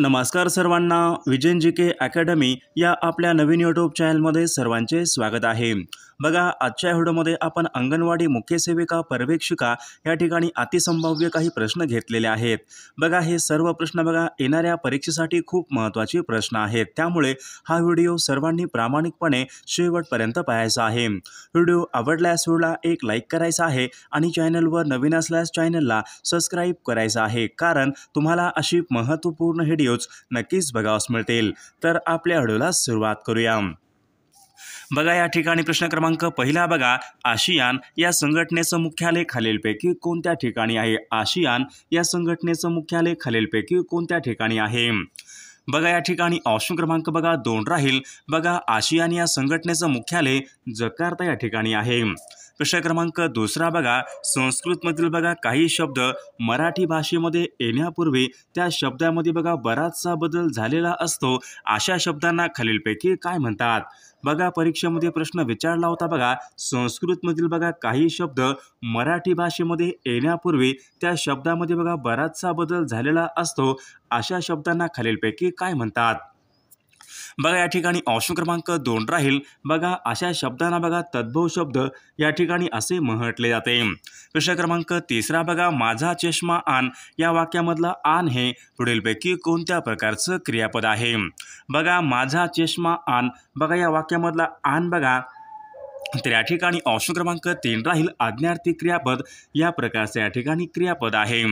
नमस्कार सर्वांना, विजय GK academy या आपल्या नवीन यूट्यूब चॅनलमध्ये सर्वांचे स्वागत आहे। बघा, आजच्या व्हिडिओमध्ये आपण अंगणवाडी मुख्य सेविका पर्यवेक्षिका या ठिकाणी अतिसंभाव्य काही प्रश्न घेतलेले आहेत। बघा, हे सर्व प्रश्न बघा येणाऱ्या परीक्षेसाठी खूप महत्त्वाचे प्रश्न आहेत, त्यामुळे हा व्हिडिओ सर्वांनी प्रामाणिकपणे शेवटपर्यंत पाहायचा आहे। व्हिडिओ आवडल्यास व्हिडिओला एक लाईक करायचा आहे आणि चॅनलवर नवीन असल्यास चॅनलला सबस्क्राईब करायचं आहे, कारण तुम्हाला अशी महत्त्वपूर्ण व्हिडिओज नक्कीच बघावयास मिळतील। तर आपल्या व्हिडिओला सुरुवात करूया। बघा, या ठिकाणी प्रश्न क्रमांक पहिला बघा, आशियान या संघटनेचं मुख्यालय खालीलपैकी कोणत्या ठिकाणी आहे? आशियान या संघटनेचं मुख्यालय खालीलपैकी कोणत्या ठिकाणी आहे? बघा, या ठिकाणी ऑप्शन क्रमांक बघा 2 राहील। बघा, आशियान या संघटनेचं मुख्यालय जकार्ता या ठिकाणी आहे। प्रश्न क्रमांक दुसरा बघा, संस्कृतमधील बघा काही शब्द मराठी भाषेमध्ये येण्यापूर्वी त्या शब्दामध्ये बघा बराचसा बदल झालेला असतो, अशा शब्दांना खालीलपैकी काय म्हणतात? बघा, परीक्षेमध्ये प्रश्न विचारला होता बघा, संस्कृतमधील बघा काही शब्द मराठी भाषेमध्ये येण्यापूर्वी त्या शब्दामध्ये बघा बराचसा बदल झालेला असतो, अशा शब्दांना खालीलपैकी काय म्हणतात? बघा, या ठिकाणी ऑप्शन क्रमांक 2 राहील। बघा, अशा शब्दांना बघा तद्भव शब्द या ठिकाणी असे म्हटले जाते। प्रश्न क्रमांक तिसरा बघा, माझा चष्मा आण या वाक्यामधला आण हे पुढीलपैकी कोणत्या प्रकारचं क्रियापद आहे? बघा, माझा चष्मा आण बघा या वाक्यामधला आण बघा, तर या ठिकाणी ऑप्शन क्रमांक 3 राहील, आज्ञार्थी क्रियापद या प्रकारचे या ठिकाणी क्रियापद आहे।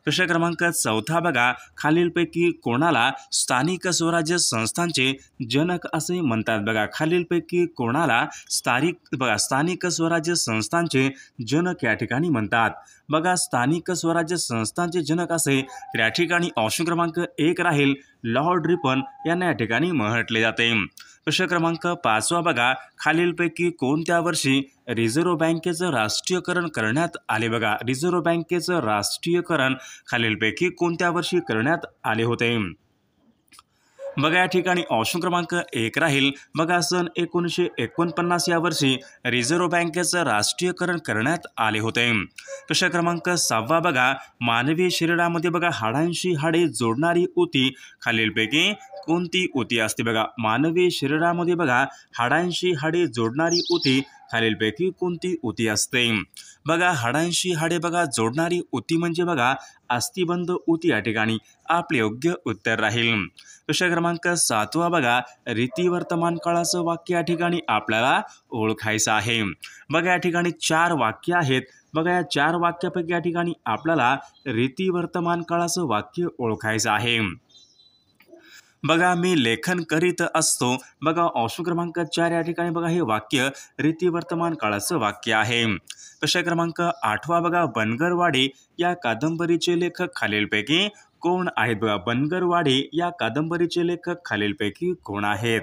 प्रश्न क्रमांक चौथा बघा, खालीलपैकी कोणाला स्थानिक स्वराज्य संस्थांचे जनक असे म्हणतात? बघा, खालीलपैकी कोणाला स्थानिक स्वराज्य संस्थांचे जनक या ठिकाणी म्हणतात? बघा, स्थानिक स्वराज्य संस्थांचे जनक असे तर या ठिकाणी ऑप्शन क्रमांक 1 राहील, लॉर्ड रिपन यांना या ठिकाणी म्हटले जाते। प्रश्न क्रमांक 5 बघा, खालीलपैकी कोणत्या वर्षी रिझर्व्ह बँकेचं राष्ट्रीयकरण करण्यात आले? बघा, रिझर्व्ह बँकेचं राष्ट्रीयकरण खालीलपैकी कोणत्या वर्षी करण्यात आले होते? बघा, या ठिकाणी ऑप्शन क्रमांक 1 राहील। बघा, सन 1949 या वर्षी रिझर्व्ह बँकेचं राष्ट्रीयकरण करण्यात आले होते। प्रश्न क्रमांक 6 बघा, मानवी शरीरामध्ये बघा हाडांशी हाडे जोडणारी ऊती खालीलपैकी कोणती ऊती असते? बघा, मानवी शरीरामध्ये बघा हाडांशी हाडे जोडणारी ऊती खालीलपैकी कोणती ऊती असते? बघा, हाडांशी हाडे बघा जोडणारी ऊती म्हणजे बघा अस्थिबंध ऊती या ठिकाणी आपले योग्य उत्तर राहील। प्रश्न क्रमांक 7 बघा, रीती वर्तमान काळाचं वाक्य या ठिकाणी आपल्याला ओळखायचं आहे। बघा, या ठिकाणी 4 वाक्य आहेत। बघा, या 4 वाक्यापैकी या ठिकाणी आपल्याला रीती वर्तमान काळाचं वाक्य ओळखायचं आहे। बघा, मी लेखन करीत असतो। बघा, ऑप्शन क्रमांक 4 या ठिकाणी बघा हे वाक्य रीती वर्तमान काळाचं वाक्य आहे। प्रश्न क्रमांक 8 बघा, बनगरवाडी या कादंबरीचे लेखक खालीलपैकी कोण आहेत? बघा, बनगरवाडी या कादंबरीचे लेखक खालीलपैकी कोण आहेत?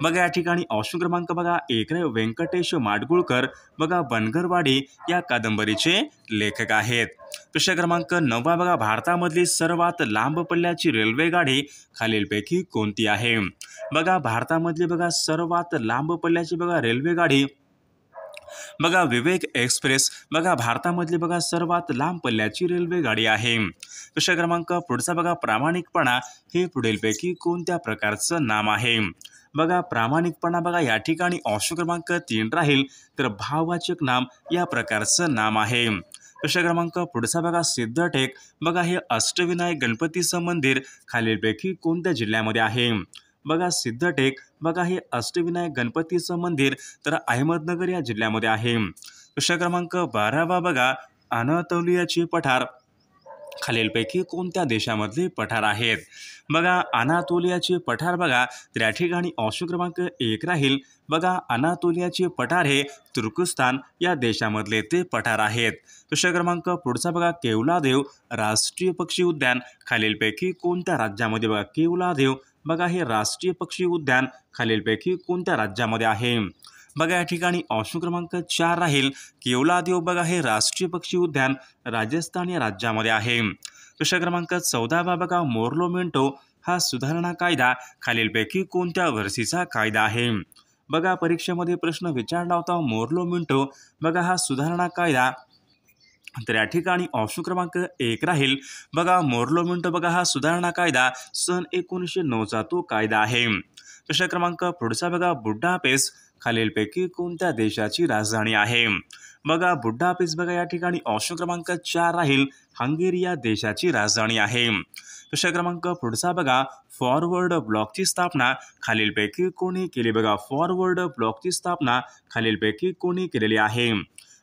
बघा, या ठिकाणी ऑप्शन क्रमांक बघा 1 व्यंकटेश माडगुळकर बघा बनगरवाडी या कादंबरीचे लेखक आहेत। प्रश्न क्रमांक 9 बघा, भारतामधली सर्वात लांब पल्ल्याची रेल्वेगाडी खालीलपैकी कोणती आहे? बघा, भारतामधली बघा सर्वात लांब पल्ल्याची बघा रेल्वेगाडी बघा विवेक एक्सप्रेस बघा भारतामधली बघा सर्वात लांब पल्ल्याची रेल्वेगाडी आहे। प्रश्न क्रमांक पुढचा बघा, प्रामाणिकपणा हे पुढीलपैकी कोणत्या प्रकारचं नाम आहे? बघा, प्रामाणिकपणा बघा या ठिकाणी ऑप्शन क्रमांक 3 राहील, तर भाववाचक नाम या प्रकारचं नाम आहे। प्रश्न क्रमांक पुढचा बघा, सिद्धटेक बघा हे अष्टविनायक गणपतीचं मंदिर खालीलपैकी कोणत्या जिल्ह्यामध्ये आहे? बघा, सिद्धटेक बघा हे अष्टविनायक गणपतीचं मंदिर तर अहमदनगर या जिल्ह्यामध्ये आहे। प्रश्न क्रमांक 12 बघा, अनातोलियाचे पठार खालीलपैकी कोणत्या देशामधले पठार आहेत? बघा, अनातोलियाचे पठार बघा तर या ठिकाणी ऑप्शन क्रमांक 1 राहील। बघा, अनातोलियाचे पठार हे तुर्कस्तान या देशामधले ते पठार आहेत। प्रश्न क्रमांक पुढचा बघा, केवलादेव राष्ट्रीय पक्षी उद्यान खालीलपैकी कोणत्या राज्यामध्ये? बघा, केवलादेव बघा हे राष्ट्रीय पक्षी उद्यान खालीलपैकी कोणत्या राज्यामध्ये आहे? बघा, या ठिकाणी ऑप्शन क्रमांक 4 राहील, केवलादेव बघा हे राष्ट्रीय पक्षी उद्यान राजस्थान या राज्यामध्ये आहे। प्रश्न क्रमांक 14 बघा, मोर्लो मिंटो हा सुधारणा कायदा खालीलपैकी कोणत्या वर्षीचा कायदा आहे? बघा, परीक्षेमध्ये प्रश्न विचारला होता मोर्लो मिंटो बघा हा सुधारणा कायदा तर या ठिकाणी ऑप्शन क्रमांक 1 राहील बघा मोर्लोमेंट बघा हा सुधारणा कायदा सन 1909चा तो कायदा आहे। प्रश्न क्रमांक पुढचा बघा बुडापेस्ट खालीलपैकी कोणत्या देशाची राजधानी आहे? बघा बुडापेस्ट बघा या ठिकाणी ऑप्शन क्रमांक 4 राहील हंगेरी या देशाची राजधानी आहे। प्रश्न क्रमांक पुढचा बघा फॉरवर्ड ब्लॉकची स्थापना खालीलपैकी कोणी केली? बघा फॉरवर्ड ब्लॉकची स्थापना खालीलपैकी कोणी केलेली आहे?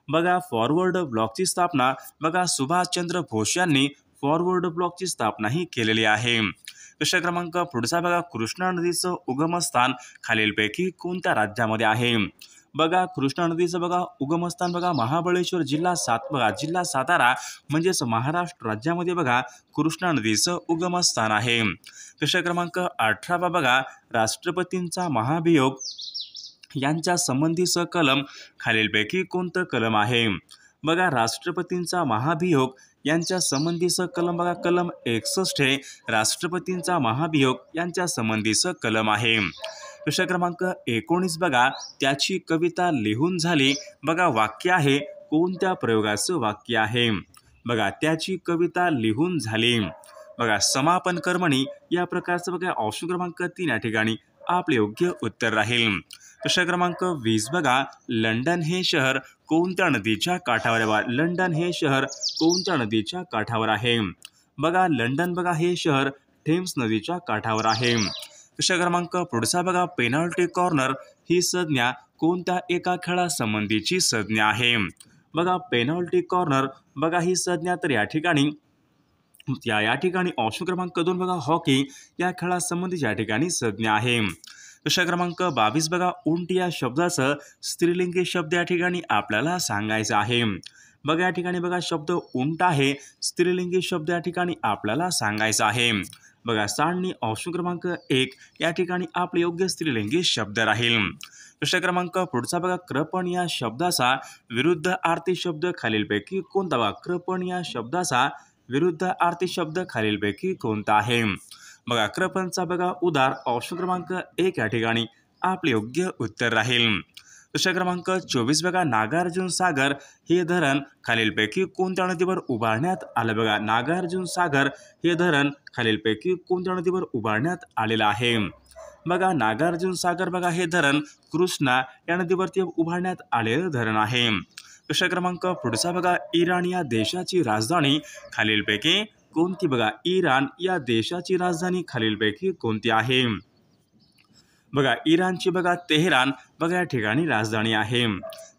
बघा फॉरवर्ड ब्लॉकची स्थापना बघा सुभाषचंद्र बोस यांनी फॉरवर्ड ब्लॉकची स्थापना ही केलेली आहे। प्रश्न क्रमांक पुढचा बघा कृष्णा नदीचं उगमस्थान खालीलपैकी कोणत्या राज्यामध्ये आहे? बघा कृष्णा नदीचं बघा उगमस्थान बघा महाबळेश्वर जिल्हा जिल्हा सातारा म्हणजेच महाराष्ट्र राज्यामध्ये बघा कृष्णा नदीचं उगमस्थान आहे। प्रश्न क्रमांक 18 बघा राष्ट्रपतींचा महाभियोग यांच्या संबंधीचं कलम खालीलपैकी कोणतं कलम आहे? बघा राष्ट्रपतींचा महाभियोग यांच्या संबंधीचं कलम बघा कलम 61 हे राष्ट्रपतींचा महाभियोग यांच्या संबंधीचं कलम आहे। प्रश्न क्रमांक 19 बघा त्याची कविता लिहून झाली बघा वाक्य आहे कोणत्या प्रयोगाचं वाक्य आहे? बघा त्याची कविता लिहून झाली बघा समापन कर्मणी या प्रकारचं बघा ऑप्शन क्रमांक 3 या ठिकाणी आपले योग्य उत्तर राहील। प्रश्न क्रमांक 20 बघा लंडन हे शहर कोणत्या नदीच्या काठावर आहे? लंडन हे शहर कोणत्या नदीच्या काठावर आहे? बघा लंडन बघा हे शहर थेम्स नदीच्या काठावर आहे। प्रश्न क्रमांक पुढचा बघा पेनल्टी कॉर्नर ही संज्ञा कोणत्या एका खेळासंबंधीची संज्ञा आहे? बघा पेनल्टी कॉर्नर बघा ही संज्ञा तर या ठिकाणी ऑप्शन क्रमांक 2 बघा हॉकी या खेळासंबंधीची या ठिकाणी संज्ञा आहे। प्रश्न क्रमांक 22 बघा उंट या शब्दाचं स्त्रीलिंगी शब्द या ठिकाणी आपल्याला सांगायचं आहे। बघा या ठिकाणी बघा शब्द उंट आहे स्त्रीलिंगी शब्द या ठिकाणी आपल्याला सांगायचा आहे। बघा सांडणी ऑप्शन क्रमांक 1 या ठिकाणी आपले योग्य स्त्रीलिंगी शब्द राहील। प्रश्न क्रमांक पुढचा बघा कृपण या शब्दाचा विरुद्ध आर्थी शब्द खालीलपैकी कोणता? बघा कृपण या शब्दाचा विरुद्ध आर्थी शब्द खालीलपैकी कोणता आहे? बघा कृपणचा बघा उदार ऑप्शन क्रमांक 1 या ठिकाणी आपले योग्य उत्तर राहील। प्रश्न क्रमांक 24 बघा नागार्जुन सागर हे धरण खालीलपैकी कोणत्या नदीवर उभारण्यात आलं? बघा नागार्जुन सागर हे धरण खालीलपैकी कोणत्या नदीवर उभारण्यात आलेलं आहे? बघा नागार्जुन सागर बघा हे धरण कृष्णा या नदीवरती उभारण्यात आलेलं धरण आहे। प्रश्न क्रमांक पुढचा बघा इराण या देशाची राजधानी खालीलपैकी कोणती? बघा इराण या देशाची राजधानी खालीलपैकी कोणती आहे? बघा इराणची बघा तेहरान बघा या ठिकाणी राजधानी आहे।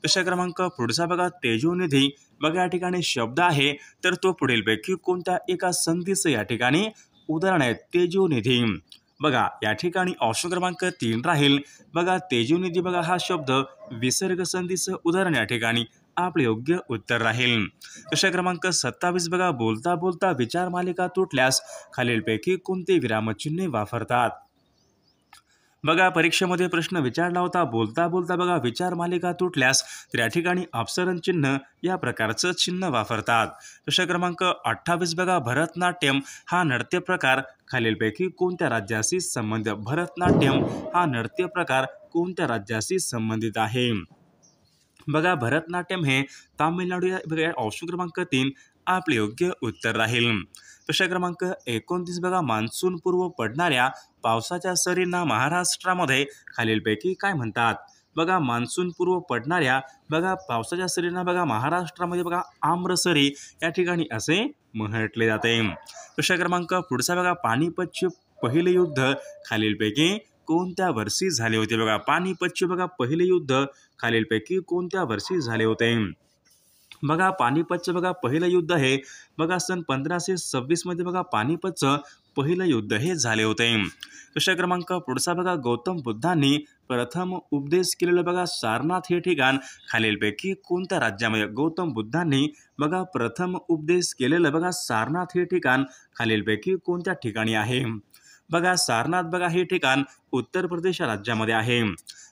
प्रश्न क्रमांक पुढचा बघा तेजोनिधी बघा या ठिकाणी शब्द आहे तर तो पुढीलपैकी कोणत्या एका संधीचं या ठिकाणी उदाहरण आहे? तेजोनिधी बघा या ठिकाणी ऑप्शन क्रमांक 3 राहील बघा तेजोनिधी बघा हा शब्द विसर्ग संधीचं उदाहरण या ठिकाणी आपले योग्य उत्तर राहील। प्रश्न क्रमांक 27 बघा बोलता बोलता विचार मालिका तुटल्यास खालीलपैकी कोणते विरामचिन्ह वापरतात? बघा परीक्षेमध्ये प्रश्न विचारला होता बोलता बोलता बघा विचार मालिका तुटल्यास तर या ठिकाणी अपसरण चिन्ह या प्रकारचं चिन्ह वापरतात। प्रश्न क्रमांक 28 बघा भरतनाट्यम हा नृत्य प्रकार खालीलपैकी कोणत्या राज्याशी संबंधित? भरतनाट्यम हा नृत्य प्रकार कोणत्या राज्याशी संबंधित आहे? बघा भरतनाट्यम हे तामिळनाडू या ऑप्शन क्रमांक 3 आपले योग्य उत्तर राहील। प्रश्न क्रमांक 29 बघा मान्सून पूर्व पडणाऱ्या पावसाच्या सरींना महाराष्ट्रामध्ये खालीलपैकी काय म्हणतात? बघा मान्सून पूर्व पडणाऱ्या बघा पावसाच्या सरींना बघा महाराष्ट्रामध्ये बघा आम्रसरी या ठिकाणी असे म्हटले जाते। प्रश्न क्रमांक पुढचा बघा पानिपतचे पहिले युद्ध खालीलपैकी कोणत्या वर्षी झाले होते? बघा पानिपतचे बघा पहिले युद्ध खालीलपैकी कोणत्या वर्षी झाले होते? बघा पानिपतचं बघा पहिलं युद्ध हे बघा सन 1526 मध्ये बघा पानिपतचं पहिलं युद्ध हे झाले होते। प्रश्न क्रमांक पुढचा बघा गौतम बुद्धांनी प्रथम उपदेश केलेलं बघा सारनाथ हे ठिकाण खालीलपैकी कोणत्या राज्यामध्ये? गौतम बुद्धांनी बघा प्रथम उपदेश केलेलं बघा सारनाथ हे ठिकाण खालीलपैकी कोणत्या ठिकाणी आहे? बघा सारनाथ बघा हे ठिकाण उत्तर प्रदेश राज्यामध्ये आहे।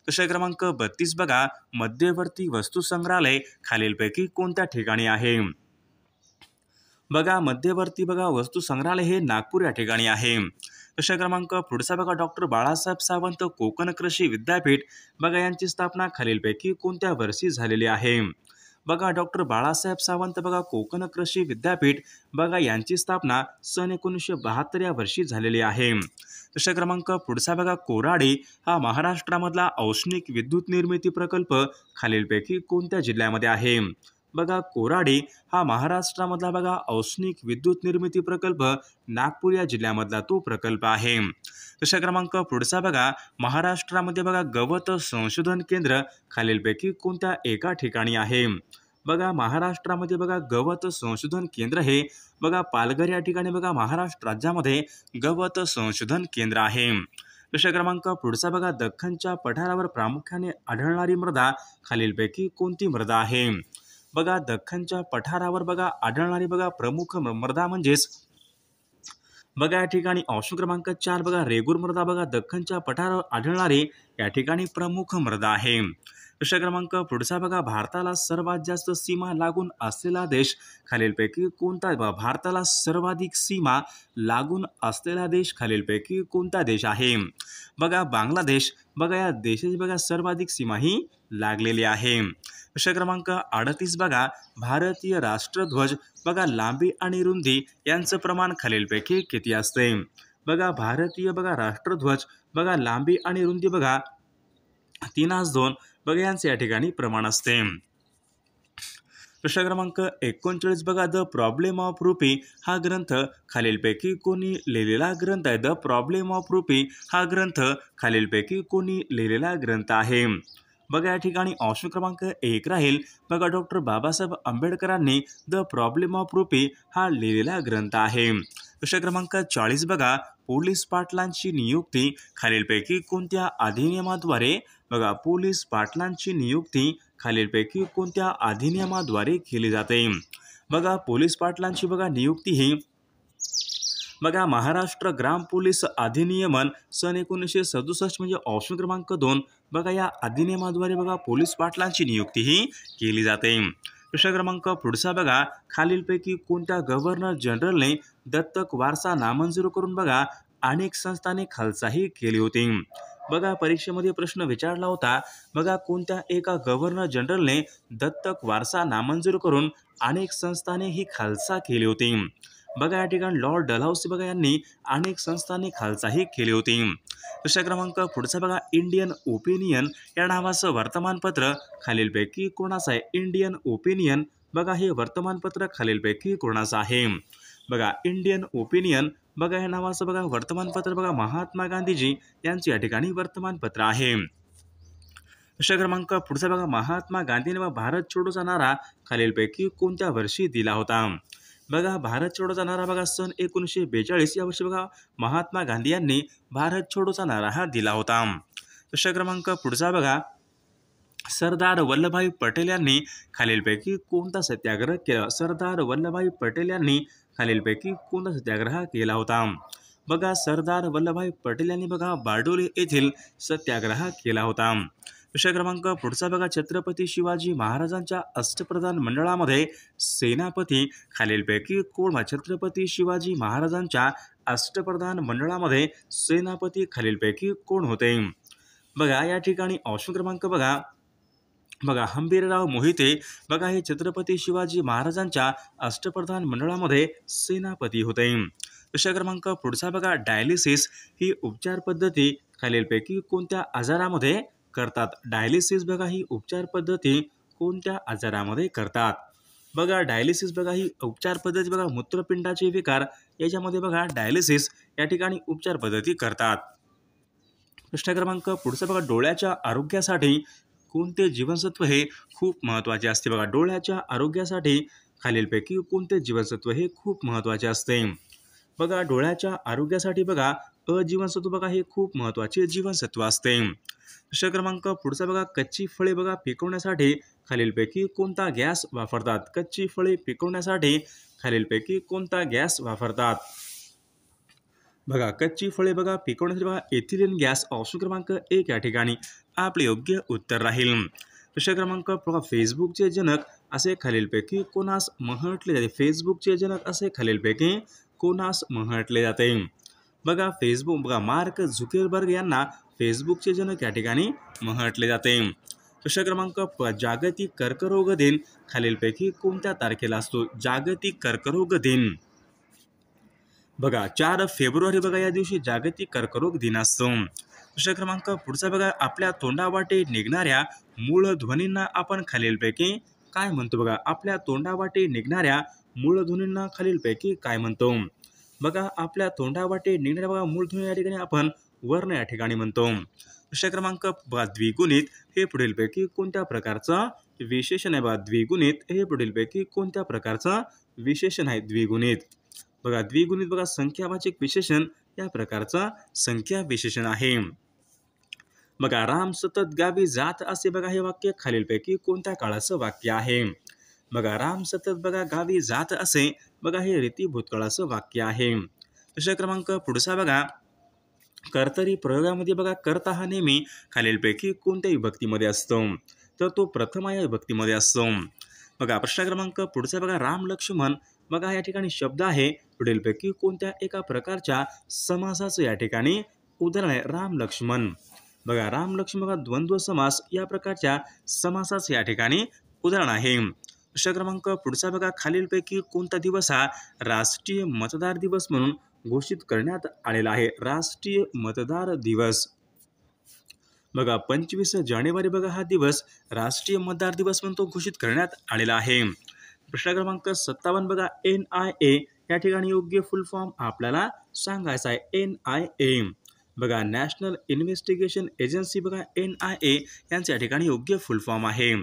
प्रश्न क्रमांक 32 बघा मध्यवर्ती वस्तू संग्रहालय खालीलपैकी कोणत्या ठिकाणी आहे? बघा मध्यवर्ती बघा वस्तू संग्रहालय हे नागपूर या ठिकाणी आहे। प्रश्न क्रमांक पुढचा बघा डॉक्टर बाळासाहेब सावंत कोकण कृषी विद्यापीठ बघा यांची स्थापना खालीलपैकी कोणत्या वर्षी झालेली आहे? बघा डॉक्टर बाळासाहेब सावंत बघा कोकण कृषी विद्यापीठ बघा यांची स्थापना सन 1972 या वर्षी झालेली आहे. प्रश्न क्रमांक पुढचा बघा कोराडी हा महाराष्ट्रामधला औष्णिक विद्युत निर्मिती प्रकल्प खालीलपैकी कोणत्या जिल्ह्यामध्ये आहे? बघा कोराडी हा महाराष्ट्रामधला बघा औष्णिक विद्युत निर्मिती प्रकल्प नागपूर या जिल्ह्यामधला तो प्रकल्प आहे. प्रश्न क्रमांक पुढचा बघा महाराष्ट्रामध्ये बघा गवत संशोधन केंद्र खालीलपैकी कोणत्या एका ठिकाणी आहे? बघा महाराष्ट्रामध्ये बघा गवत संशोधन केंद्र हे बघा पालघर या ठिकाणी बघा महाराष्ट्र राज्यामध्ये गवत संशोधन केंद्र आहे. प्रश्न क्रमांक पुढचा बघा दख्खनच्या पठारावर प्रामुख्याने आढळणारी मृदा खालीलपैकी कोणती मृदा आहे? बघा दख्खनच्या पठारावर बघा आढळणारी बघा प्रमुख मृदा म्हणजेच बघा या ठिकाणी ऑप्शन क्रमांक 4 बघा रेगूर मृदा बघा दख्खनच्या पठारावर आढळणारी या ठिकाणी प्रमुख मृदा आहे. प्रश्न क्रमांक पुढचा बघा भारताला सर्वात जास्त सीमा लागून असलेला देश खालीलपैकी कोणता? भारताला सर्वाधिक सीमा लागून असलेला देश खालीलपैकी कोणता देश आहे? बघा बांगलादेश बघा या देशाची बघा सर्वाधिक सीमा ही लागलेली आहे. प्रश्न क्रमांक 38 बघा भारतीय राष्ट्रध्वज बघा लांबी आणि रुंदी यांचं प्रमाण खालीलपैकी किती असते? बघा भारतीय बघा राष्ट्रध्वज बघा लांबी आणि रुंदी बघा 3:2 बघा यांचे या ठिकाणी प्रमाण असते. प्रश्न क्रमांक 39 बघा द प्रॉब्लेम ऑफ रुपी हा ग्रंथ खालीलपैकी कोणी लिहिलेला ग्रंथ आहे? द प्रॉब्लेम ऑफ रुपी हा ग्रंथ खालीलपैकी कोणी लिहिलेला ग्रंथ आहे? बघा या ठिकाणी ऑप्शन क्रमांक 1 राहील बघा डॉक्टर बाबासाहेब आंबेडकरांनी द प्रॉब्लेम ऑफ रुपी हा लिहिलेला ग्रंथ आहे. प्रश्न क्रमांक 40 बघा पोलीस पाटलांची नियुक्ती खालीलपैकी कोणत्या अधिनियमाद्वारे बघा पोलीस पाटलांची नियुक्ती खालीलपैकी कोणत्या अधिनियमाद्वारे केली जाते? बघा पोलीस पाटलांची बघा नियुक्ती ही बघा महाराष्ट्र ग्राम पोलीस अधिनियमन सन 1967 म्हणजे ऑप्शन क्रमांक 2 बघा या अधिनियमाद्वारे बघा पोलीस पाटलांची नियुक्ती ही केली जाते. प्रश्न क्रमांक पुढचा बघा खालीलपैकी कोणत्या गव्हर्नर जनरलने दत्तक वारसा नामंजूर करून बघा अनेक संस्थांनी खालसाही केली होती? बघा परीक्षेमध्ये प्रश्न विचारला होता बघा कोणत्या एका गव्हर्नर जनरलने दत्तक वारसा नामंजूर करून अनेक संस्थांनी ही खालसा केली होती? बघा या ठिकाणी लॉर्ड डलहौसी बघा यांनी अनेक संस्थांनी खालसाही केली होती. प्रश्न क्रमांक पुढचा बघा इंडियन ओपिनियन या नावाचं वर्तमानपत्र खालीलपैकी कोणाचं आहे? इंडियन ओपिनियन बघा हे वर्तमानपत्र खालीलपैकी कोणाचं आहे? बघा इंडियन ओपिनियन बघा या नावाचं बघा वर्तमानपत्र बघा महात्मा गांधीजी यांचे या ठिकाणी वर्तमानपत्र आहे. प्रश्न क्रमांक पुढचा बघा महात्मा गांधींनी भारत छोडोचा नारा खालीलपैकी कोणत्या वर्षी दिला होता? बघा भारत छोडोचा नारा बघा सन 1942 या वर्षी बघा महात्मा गांधी यांनी भारत छोडोचा नारा हा दिला होता. प्रश्न क्रमांक पुढचा बघा सरदार वल्लभभाई पटेल यांनी खालीलपैकी कोणता सत्याग्रह केला? सरदार वल्लभभाई पटेल यांनी खालीलपैकी कोणता सत्याग्रह केला होता? बघा सरदार वल्लभभाई पटेल यांनी बघा बारडोली येथील सत्याग्रह केला होता. प्रश्न क्रमांक पुढचा बघा छत्रपती शिवाजी महाराजांच्या अष्टप्रधान मंडळामध्ये सेनापती खालीलपैकी कोण? छत्रपती शिवाजी महाराजांच्या अष्टप्रधान मंडळामध्ये सेनापती खालीलपैकी कोण होते? बघा या ठिकाणी ऑप्शन क्रमांक बघा हंबीरराव मोहिते बघा हे छत्रपती शिवाजी महाराजांच्या अष्टप्रधान मंडळामध्ये सेनापती होते. प्रश्न क्रमांक पुढचा बघा डायलिसिस ही उपचार पद्धती खालीलपैकी कोणत्या आजारामध्ये करतात? डायलिसिस बघा ही उपचार पद्धती कोणत्या आजारामध्ये करतात? बघा डायलिसिस बघा ही उपचार पद्धती बघा मूत्रपिंडाचे विकार याच्यामध्ये बघा डायलिसिस या ठिकाणी उपचार पद्धती करतात. प्रश्न क्रमांक पुढचा बघा डोळ्याच्या आरोग्यासाठी कोणते जीवनसत्व हे खूप महत्त्वाचे असते? बघा डोळ्याच्या आरोग्यासाठी खालीलपैकी कोणते जीवनसत्व हे खूप महत्त्वाचे असते? बघा डोळ्याच्या आरोग्यासाठी बघा अ जीवनसत्व बघा हे खूप महत्त्वाचे जीवनसत्व असते. प्रश्न क्रमांक पुढचा बघा कच्ची फळे बघा पिकवण्यासाठी खालीलपैकी कोणता गॅस वापरतात? कच्ची फळे पिकवण्यासाठी खालीलपैकी कोणता गॅस वापरतात? बघा कच्ची फळे बघा पिकवण्यासाठी बघा एथिलीन गॅस ऑप्शन क्रमांक 1 या ठिकाणी आपले योग्य उत्तर राहील. प्रश्न क्रमांक बघा फेसबुकचे जनक असे खालीलपैकी कोणास म्हटले जाते? फेसबुकचे जनक असे खालीलपैकी कोणास म्हटले जाते? बघा फेसबुक बघा मार्क झुकेरबर्ग यांना फेसबुकचे जनक या ठिकाणी म्हटले जाते. प्रश्न क्रमांक जागतिक कर्करोग दिन खालीलपैकी कोणत्या तारखेला असतो? जागतिक कर्करोग दिन बघा 4 फेब्रुवारी बघा या दिवशी जागतिक कर्करोग दिन असतो. प्रश्न क्रमांक पुढचा बघा, आपल्या तोंडावाटे निघणाऱ्या मूळ ध्वनींना आपण खालीलपैकी काय म्हणतो? बघा आपल्या तोंडावाटे निघणाऱ्या मूळ ध्वनींना खालीलपैकी काय म्हणतो? बघा आपल्या तोंडावाटे निघणाऱ्या बघा मूळ ध्वनी या ठिकाणी आपण वर्ण या ठिकाणी म्हणतो. प्रश्न क्रमांक द्विगुणित हे पुढीलपैकी कोणत्या प्रकारचा विशेषण आहे? बघा द्विगुणित हे पुढीलपैकी कोणत्या प्रकारचा विशेषण आहे? द्विगुणित बघा द्विगुणित बघा संख्यावाचक विशेषण या प्रकारचा संख्या विशेषण आहे. बघा राम सतत गावी जात असे बघा हे वाक्य खालीलपैकी कोणत्या काळाचं वाक्य आहे? बघा राम सतत बघा गावी जात असे बघा हे रीती भूतकाळाचं वाक्य आहे. प्रश्न क्रमांक पुढचा बघा, कर्तरी प्रयोगामध्ये बघा कर्ता हा नेहमी खालीलपैकी कोणत्या विभक्तीमध्ये असतो? तर तो प्रथमा या विभक्तीमध्ये असतो. बघा प्रश्न क्रमांक पुढचा बघा, राम लक्ष्मण बघा या ठिकाणी शब्द आहे पुढीलपैकी कोणत्या एका प्रकारच्या समासाचं या ठिकाणी उदाहरण आहे? राम लक्ष्मण बघा राम लक्ष्मण बघा द्वंद्व समास या प्रकारच्या समासाचं या ठिकाणी उदाहरण आहे. प्रश्न क्रमांक पुढचा बघा, खालीलपैकी कोणता दिवस हा राष्ट्रीय मतदार दिवस म्हणून घोषित करण्यात आलेला आहे? राष्ट्रीय मतदार दिवस बघा 25 जानेवारी बघा हा दिवस राष्ट्रीय मतदार दिवस म्हणून तो घोषित करण्यात आलेला आहे. प्रश्न क्रमांक 57 बघा, NIA या ठिकाणी योग्य फुल फॉर्म आपल्याला सांगायचा आहे. NIA बघा नॅशनल इन्व्हेस्टिगेशन एजन्सी बघा NIA यांच्या या ठिकाणी योग्य फुल फॉर्म आहे.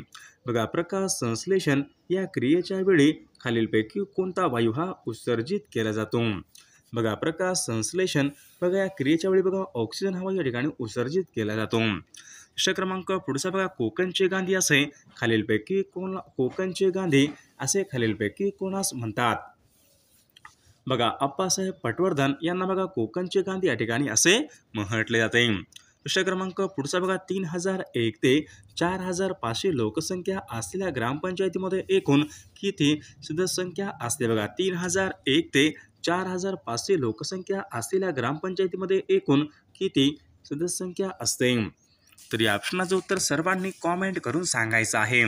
बघा प्रकाश संश्लेषण या क्रियेच्या वेळी खालीलपैकी कोणता वायू हा उत्सर्जित केला जातो? बघा प्रकाश संश्लेषण बघा या क्रियेच्या वेळी बघा ऑक्सिजन हवा या ठिकाणी उत्सर्जित केला जातो. प्रश्न क्रमांक पुढचा बघा, कोकणचे गांधी असे खालीलपैकी कोकणचे गांधी असे खालीलपैकी कोणास म्हणतात? बघा अप्पासाहेब पटवर्धन यांना बघा कोकणचे गांधी या ठिकाणी असे म्हटले जाते. प्रश्न क्रमांक पुढचा बघा, 3001 ते 4500 लोकसंख्या असलेल्या ग्रामपंचायतीमध्ये एकूण किती सदस्य संख्या असते? बघा 3001 ते 4500 लोकसंख्या असलेल्या ग्रामपंचायतीमध्ये एकूण किती सदस्य संख्या असते? तर या ऑप्शनाचं उत्तर सर्वांनी कॉमेंट करून सांगायचं आहे.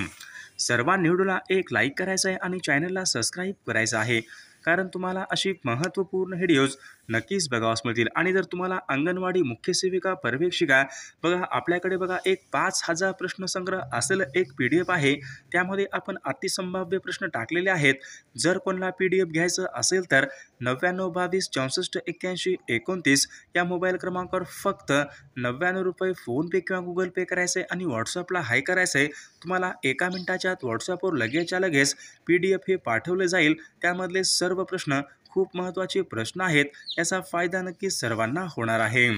सर्वांनी व्हिडिओला एक लाईक करायचं आहे आणि चॅनलला सबस्क्राईब करायचं आहे, कारण तुम्हाला अशी महत्त्वपूर्ण व्हिडिओज नक्कीच बघावास मिळतील. आणि जर तुम्हाला अंगणवाडी मुख्य सेविका पर्यवेक्षिका बघा आपल्याकडे बघा एक 5000 प्रश्नसंग्रह असलेलं एक PDF आहे. त्यामध्ये आपण अतिसंभाव्य प्रश्न टाकलेले आहेत. जर कोणाला PDF घ्यायचं असेल तर 9922 64 81 29 या मोबाईल क्रमांकावर फक्त 99 रुपये फोनपे किंवा गुगल पे करायचं आहे आणि व्हॉट्सअपला हाय करायचं आहे. तुम्हाला 1 मिनिटाच्या आत व्हॉट्सअपवर लगेचच्या लगेच PDF हे पाठवले जाईल. त्यामधले सर्व प्रश्न खूप महत्त्वाचे प्रश्न आहेत. याचा फायदा नक्कीच सर्वांना होणार आहे.